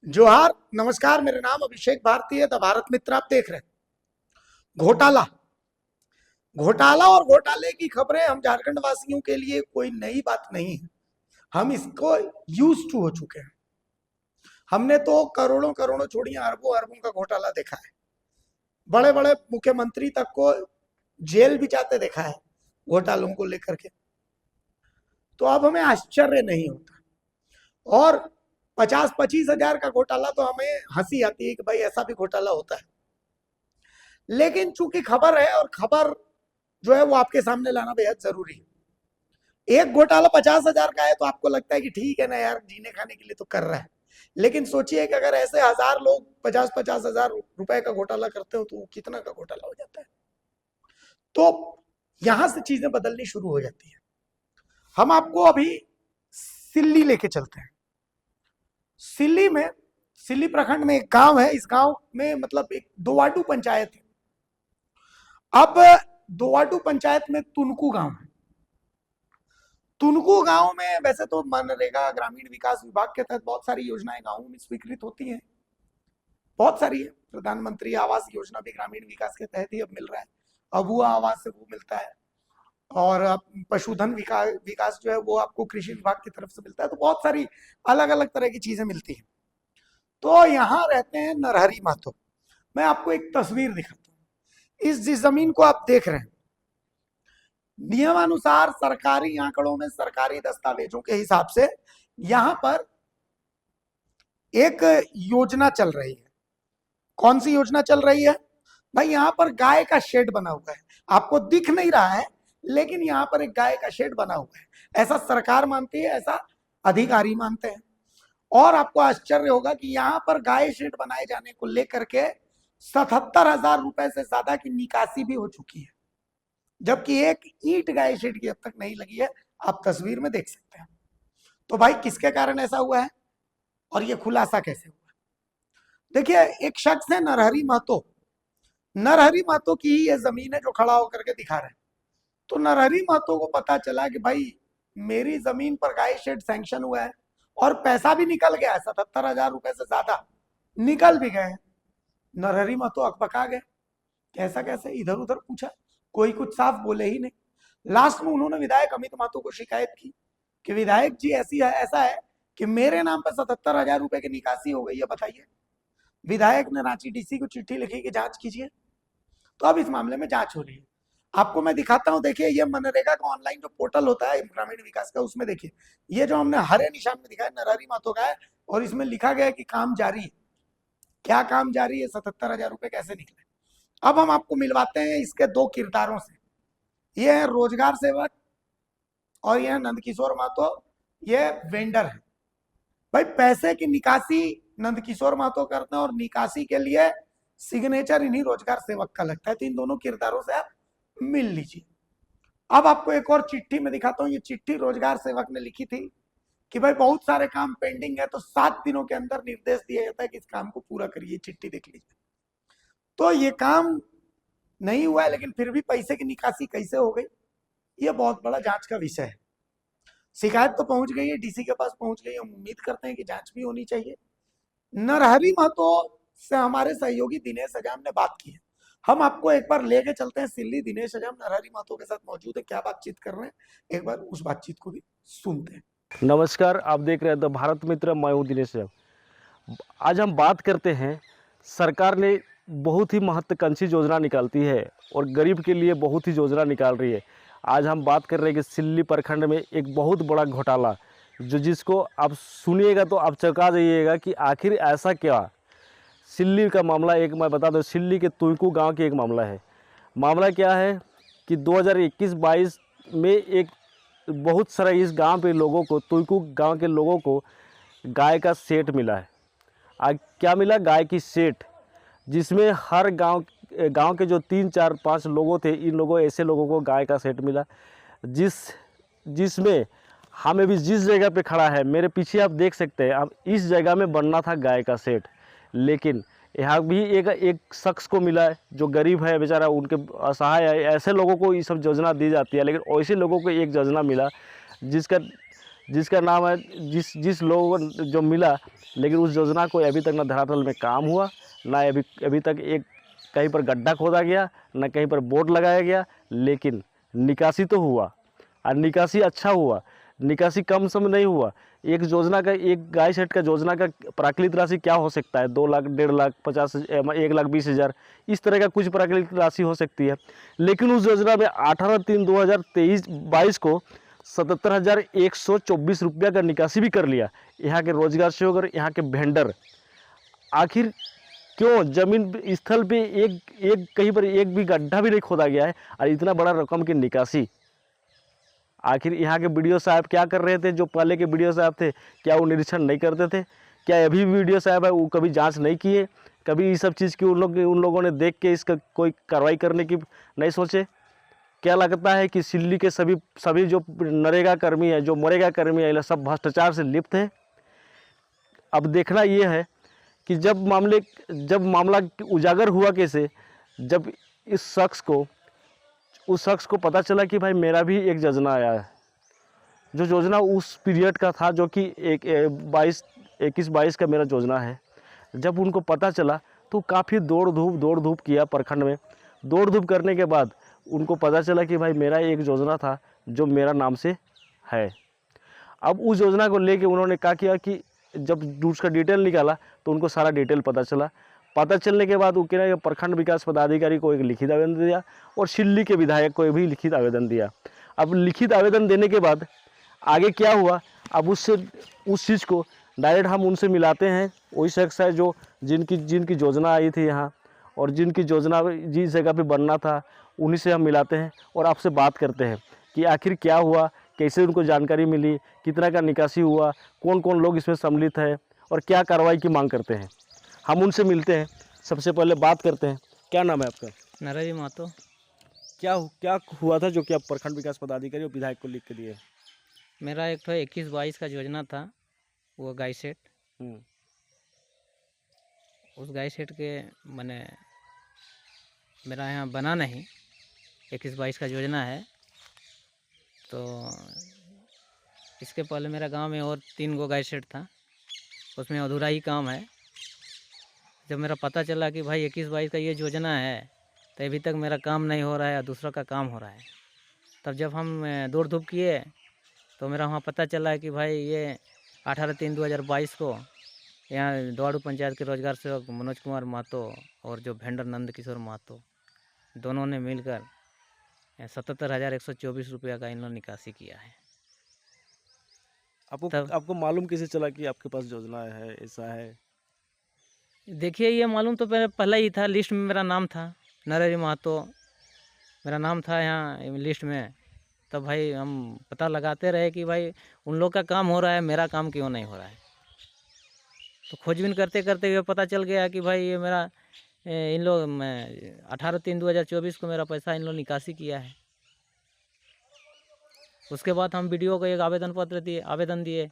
जोहार, नमस्कार। मेरा नाम अभिषेक भारती है। द भारत मित्र आप देख रहे हैं। घोटाला घोटाला और घोटाले की खबरें हम झारखंड वासियों के लिए कोई नई बात नहीं है। हम इसको यूज टू हो चुके हैं। हमने तो करोड़ों करोड़ों छोड़िए अरबों अरबों का घोटाला देखा है। बड़े बड़े मुख्यमंत्री तक को जेल भी जाते देखा है घोटालों को लेकर के। तो अब हमें आश्चर्य नहीं होता। और 50-25 हजार का घोटाला तो हमें हंसी आती है कि भाई ऐसा भी घोटाला होता है। लेकिन चूंकि खबर है और खबर जो है वो आपके सामने लाना बेहद जरूरी है। एक घोटाला 50 हजार का है तो आपको लगता है कि ठीक है ना यार, जीने खाने के लिए तो कर रहा है। लेकिन सोचिए कि अगर ऐसे 1000 लोग 50-50 हजार रुपए का घोटाला करते हो तो कितना का घोटाला हो जाता है। तो यहां से चीजें बदलनी शुरू हो जाती है। हम आपको अभी सिल्ली लेके चलते हैं। सिल्ली प्रखंड में एक गांव है। इस गांव में मतलब एक दोवाटू पंचायत है। अब दोवाटू पंचायत में तुनकू गांव है। तुनकू गांव में वैसे तो मनरेगा ग्रामीण विकास विभाग के तहत बहुत सारी योजनाएं गांवों में स्वीकृत होती हैं। बहुत सारी है। प्रधानमंत्री आवास योजना भी ग्रामीण विकास के तहत ही अब मिल रहा है। अबुआ आवास से वो मिलता है। और पशुधन विकास जो है वो आपको कृषि विभाग की तरफ से मिलता है। तो बहुत सारी अलग अलग तरह की चीजें मिलती हैं। तो यहाँ रहते हैं नरहरी महतो। मैं आपको एक तस्वीर दिखाता हूँ। जिस जमीन को आप देख रहे हैं, नियमानुसार सरकारी आंकड़ों में सरकारी दस्तावेजों के हिसाब से यहां पर एक योजना चल रही है। कौन सी योजना चल रही है भाई? यहां पर गाय का शेड बना हुआ है। आपको दिख नहीं रहा है लेकिन यहां पर एक गाय का शेड बना हुआ है। ऐसा सरकार मानती है, ऐसा अधिकारी मानते हैं। और आपको आश्चर्य होगा कि यहां पर गाय शेड बनाए जाने को लेकर के 77,000 रुपए से ज्यादा की निकासी भी हो चुकी है, जबकि एक ईंट गाय शेड की अब तक नहीं लगी है। आप तस्वीर में देख सकते हैं। तो भाई किसके कारण ऐसा हुआ है और ये खुलासा कैसे हुआ? देखिए, एक शख्स है नरहरी महतो। नरहरी महतो की ही ये जमीन है जो खड़ा होकर के दिखा रहे हैं। तो नरहरी महतो को पता चला कि भाई मेरी जमीन पर गाय शेड सैंक्शन हुआ है और पैसा भी निकल गया है। 77,000 रुपए से ज्यादा निकल भी गए। नरहरी महतो अकबका गए। कैसा कैसे, इधर उधर पूछा, कोई कुछ साफ बोले ही नहीं। लास्ट में उन्होंने विधायक अमित महतो को शिकायत की कि विधायक जी ऐसी है, ऐसा है कि मेरे नाम पर 77,000 रुपए की निकासी हो गई है, बताइए। विधायक ने रांची डीसी को चिट्ठी लिखी कि जांच कीजिए। तो अब इस मामले में जांच हो रही है। आपको मैं दिखाता हूं। देखिए, ये मनरेगा का ऑनलाइन जो पोर्टल होता है ग्रामीण विकास का, उसमें देखिए ये जो हमने हरे निशान में दिखाया नरहरी महतो का है और इसमें लिखा गया है कि काम जारी है। क्या काम जारी है? 77,000 रुपए कैसे निकले? अब हम आपको मिलवाते हैं इसके दो किरदारों से। ये है रोजगार सेवक और ये है नंदकिशोर महतो। ये वेंडर है। भाई पैसे की निकासी नंदकिशोर महतो करते हैं और निकासी के लिए सिग्नेचर इन्हीं रोजगार सेवक का लगता है। तो इन दोनों किरदारों से आप मिल लीजिए। अब आपको एक और चिट्ठी में दिखाता हूं। ये चिट्ठी रोजगार सेवक ने लिखी थी कि भाई बहुत सारे काम पेंडिंग है, तो 7 दिनों के अंदर निर्देश दिया जाता है कि इस काम को पूरा करिए। चिट्ठी देख लीजिए। तो ये काम नहीं हुआ है, लेकिन फिर भी पैसे की निकासी कैसे हो गई, ये बहुत बड़ा जांच का विषय है। शिकायत तो पहुंच गई है, डीसी के पास पहुंच गई है। हम उम्मीद करते हैं कि जांच भी होनी चाहिए। नरहरी महतो से हमारे सहयोगी दिनेश हजाम ने बात की है। हम आपको एक बार लेके चलते हैं सिल्ली। दिनेश हजाम नरहरी महतो के साथ मौजूद है। क्या बातचीत कर रहे हैं, एक बार उस बातचीत को भी सुनते हैं। नमस्कार, आप देख रहे हैं द भारत मित्र। मैं हूं दिनेश साहब। आज हम बात करते हैं, सरकार ने बहुत ही महत्वाकांक्षी योजना निकालती है और गरीब के लिए बहुत ही योजना निकाल रही है। आज हम बात कर रहे हैं कि सिल्ली प्रखंड में एक बहुत बड़ा घोटाला जिसको आप सुनिएगा तो आप चौंका जाइएगा कि आखिर ऐसा क्या। सिल्ली का मामला एक मैं बता दूं, सिल्ली के तुलकू गांव की एक मामला है। मामला क्या है कि 2021-22 में एक बहुत सारा इस गांव के लोगों को, तुलकू गांव के लोगों को गाय का सेट मिला है। आज क्या मिला? गाय की सेट, जिसमें हर गांव के जो 3-4-5 लोगों थे, इन लोगों ऐसे लोगों को गाय का सेट मिला। जिसमें हमें भी जिस जगह पे खड़ा है, मेरे पीछे आप देख सकते हैं, अब इस जगह में बनना था गाय का सेट, लेकिन यहाँ भी एक शख्स को मिला है जो गरीब है बेचारा, उनके असहाय है। ऐसे लोगों को ये सब योजना दी जाती है, लेकिन ऐसे लोगों को एक योजना मिला जिसका नाम है जिस लोगों को जो मिला, लेकिन उस योजना को अभी तक ना धरातल में काम हुआ, ना अभी तक एक कहीं पर गड्ढा खोदा गया, ना कहीं पर बोर्ड लगाया गया। लेकिन निकासी तो हुआ, और निकासी अच्छा हुआ, निकासी कम समय नहीं हुआ। एक योजना का, एक गाय सेट का योजना का प्राकृतिक राशि क्या हो सकता है? 2 लाख, 1.5 लाख, 50, 1,20,000, इस तरह का कुछ प्राकृतिक राशि हो सकती है। लेकिन उस योजना में 18/3/2023-22 को 77,124 रुपया का निकासी भी कर लिया। यहाँ के रोजगार सेवक और यहाँ के वेंडर, आखिर क्यों जमीन स्थल पे एक कहीं पर एक भी गड्ढा भी नहीं खोदा गया है, और इतना बड़ा रकम की निकासी? आखिर यहाँ के बीडीओ साहब क्या कर रहे थे? जो पहले के बीडीओ साहब थे, क्या वो निरीक्षण नहीं करते थे? क्या अभी भी बीडीओ साहब है वो कभी जांच नहीं किए? कभी इस सब चीज़ की उन लोगों ने देख के इसका कोई कार्रवाई करने की नहीं सोचे? क्या लगता है कि सिल्ली के सभी जो नरेगा कर्मी है, जो मरेगा कर्मी है, ये सब भ्रष्टाचार से लिप्त है? अब देखना ये है कि जब मामला उजागर हुआ कैसे, जब उस शख्स को पता चला कि भाई मेरा भी एक योजना आया है, जो योजना उस पीरियड का था, जो कि 21-22 का मेरा योजना है। जब उनको पता चला तो काफ़ी दौड़ धूप किया प्रखंड में। दौड़ धूप करने के बाद उनको पता चला कि भाई मेरा एक योजना था जो मेरा नाम से है। अब उस योजना को लेके उन्होंने क्या किया कि जब उसका डिटेल निकाला तो उनको सारा डिटेल पता चला। पता चलने के बाद वो कह रहे प्रखंड विकास पदाधिकारी को एक लिखित आवेदन दिया, और सिल्ली के विधायक को भी लिखित आवेदन दिया। अब लिखित आवेदन देने के बाद आगे क्या हुआ, अब उस चीज़ को डायरेक्ट हम उनसे मिलाते हैं। वही शख्स है जो जिनकी योजना आई थी यहाँ, और जिनकी योजना जिस जगह पे बनना था, उन्हीं से हम मिलाते हैं और आपसे बात करते हैं कि आखिर क्या हुआ, कैसे उनको जानकारी मिली, कितना का निकासी हुआ, कौन कौन लोग इसमें सम्मिलित है, और क्या कार्रवाई की मांग करते हैं। हम उनसे मिलते हैं, सबसे पहले बात करते हैं। क्या नाम है आपका? नरहरि महतो। क्या हुआ था जो कि आप प्रखंड विकास पदाधिकारी और विधायक को लिख के दिए? मेरा एक ठो 21-22 का योजना था, वो गाय सेट। उस गाय सेट के मैंने मेरा यहाँ बना नहीं, 21-22 का योजना है। तो इसके पहले मेरा गांव में और 3 गो गाय सेट था, उसमें अधूरा ही काम है। जब मेरा पता चला कि भाई 21-22 का ये योजना है, तो अभी तक मेरा काम नहीं हो रहा है, दूसरा का काम हो रहा है। तब जब हम दौड़ धूप किए तो मेरा वहाँ पता चला कि भाई ये 18/3/2022 को यहाँ दौड़ू पंचायत के रोजगार सेवक मनोज कुमार महतो और जो वेंडर नंद किशोर महतो, दोनों ने मिलकर 77,124 रुपया का इन्होंने निकासी किया है। आपको मालूम कैसे चला कि आपके पास योजना है, ऐसा है? देखिए, ये मालूम तो पहले ही था, लिस्ट में मेरा नाम था, नरहरि महतो मेरा नाम था यहाँ लिस्ट में। तब भाई हम पता लगाते रहे कि भाई उन लोग का काम हो रहा है, मेरा काम क्यों नहीं हो रहा है। तो खोजबीन करते करते हुए पता चल गया कि भाई ये मेरा इन लोग 18/3/2024 को मेरा पैसा इन लोग निकासी किया है। उसके बाद हम वीडियो को एक आवेदन दिए।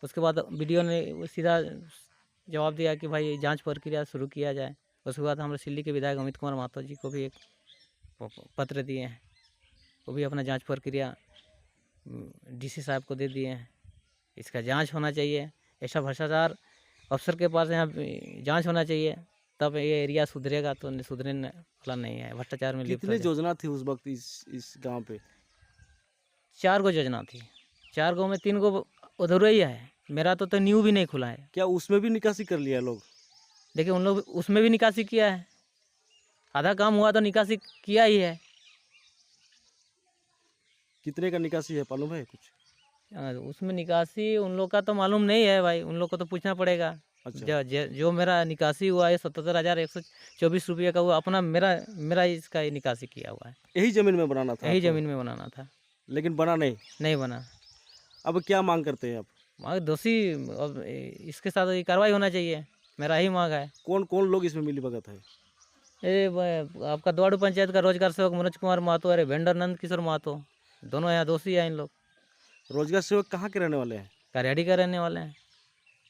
उसके बाद वीडियो ने सीधा जवाब दिया कि भाई जांच प्रक्रिया शुरू किया जाए। उसके बाद हम सिल्ली के विधायक अमित कुमार महतो जी को भी एक पत्र दिए हैं, वो भी अपना जांच प्रक्रिया डीसी साहब को दे दिए हैं। इसका जांच होना चाहिए, ऐसा भ्रष्टाचार अफसर के पास यहाँ जांच होना चाहिए, तब ये एरिया सुधरेगा। तो सुधरने वाला नहीं है, भ्रष्टाचार में लिप्त। कितनी योजना थी उस वक्त इस गांव पे? 4 गो योजना थी, 4 गो में 3 गो अधूरा ही है। मेरा तो न्यू भी नहीं खुला है। क्या उसमें भी निकासी कर लिया लोग? देखिए, उन लोग उसमें भी निकासी किया है, आधा काम हुआ तो निकासी किया ही है। कितने का निकासी है, मालूम है कुछ? उसमें निकासी उन लोग का तो मालूम नहीं है भाई, उन लोग को तो पूछना पड़ेगा। अच्छा। जो मेरा निकासी हुआ है 77,124 रुपये का, वो अपना मेरा इसका ही निकासी किया हुआ है। यही जमीन में बनाना था? यही ज़मीन में बनाना था, लेकिन बना नहीं बना। अब क्या मांग करते हैं आप? मांग दोषी, अब इसके साथ ये कार्रवाई होना चाहिए, मेरा ही मांग है। कौन कौन लोग इसमें मिलीभगत है? आपका दौड़ू पंचायत का रोजगार सेवक मनोज कुमार महतो और वेंडर नंद किशोर महतो, दोनों यहाँ दोषी हैं। इन लोग रोजगार सेवक कहाँ के रहने वाले हैं? करियाड़ी का रहने वाले हैं,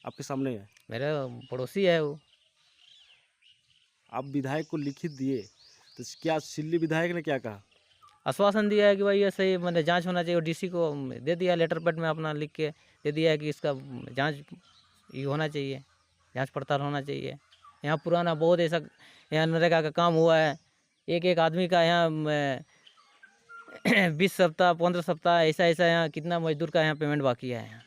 आपके सामने है। मेरे पड़ोसी है वो। आप विधायक को लिखित दिए तो क्या सिल्ली विधायक ने क्या कहा? आश्वासन दिया है कि भाई ये सही मतलब जांच होना चाहिए, और डीसी को दे दिया लेटर पैड में अपना लिख के दे दिया है कि इसका जांच ये होना चाहिए, जांच पड़ताल होना चाहिए। यहाँ पुराना बहुत ऐसा यहाँ नरेगा का काम हुआ है, एक एक आदमी का यहाँ 20 सप्ताह 15 सप्ताह ऐसा ऐसा यहाँ कितना मजदूर का यहाँ पेमेंट बाकी है यहाँ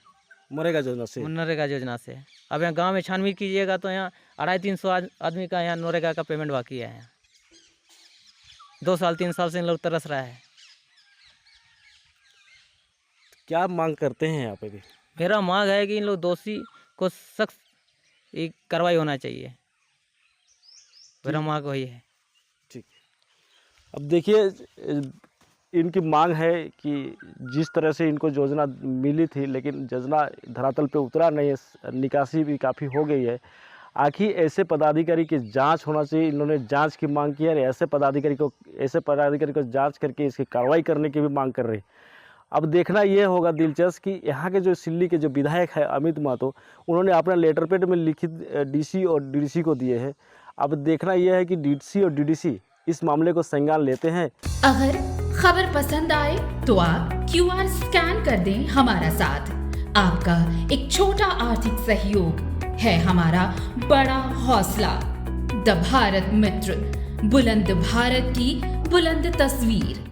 मनरेगा योजना से। नरेगा योजना से। अब यहाँ गांव में छानबीन कीजिएगा तो यहाँ 250-300 आदमी का यहाँ नरेगा का पेमेंट बाकी है यहाँ। 2 साल 3 साल से इन लोग तरस रहा है। क्या मांग करते हैं यहाँ पे भी? मेरा मांग है कि इन लोग दोषी को सख्त एक कार्रवाई होना चाहिए, मेरा मांग वही है। ठीक। अब देखिए इनकी मांग है कि जिस तरह से इनको योजना मिली थी लेकिन योजना धरातल पे उतरा नहीं है, निकासी भी काफ़ी हो गई है। आखिर ऐसे पदाधिकारी की जांच होना चाहिए, इन्होंने जांच की मांग की है। ऐसे पदाधिकारी को जांच करके इसकी कार्रवाई करने की भी मांग कर रही है। अब देखना ये होगा दिलचस्प कि यहाँ के जो सिल्ली के जो विधायक है अमित महतो, उन्होंने अपना लेटर पैड में लिखित डीसी और डीडीसी को दिए हैं। अब देखना यह है कि डीसी और डीडीसी इस मामले को संज्ञान लेते हैं। अगर खबर पसंद आए तो आप QR स्कैन कर दें हमारा साथ। आपका एक छोटा आर्थिक सहयोग है हमारा बड़ा हौसला। द भारत मित्र, बुलंद भारत की बुलंद तस्वीर।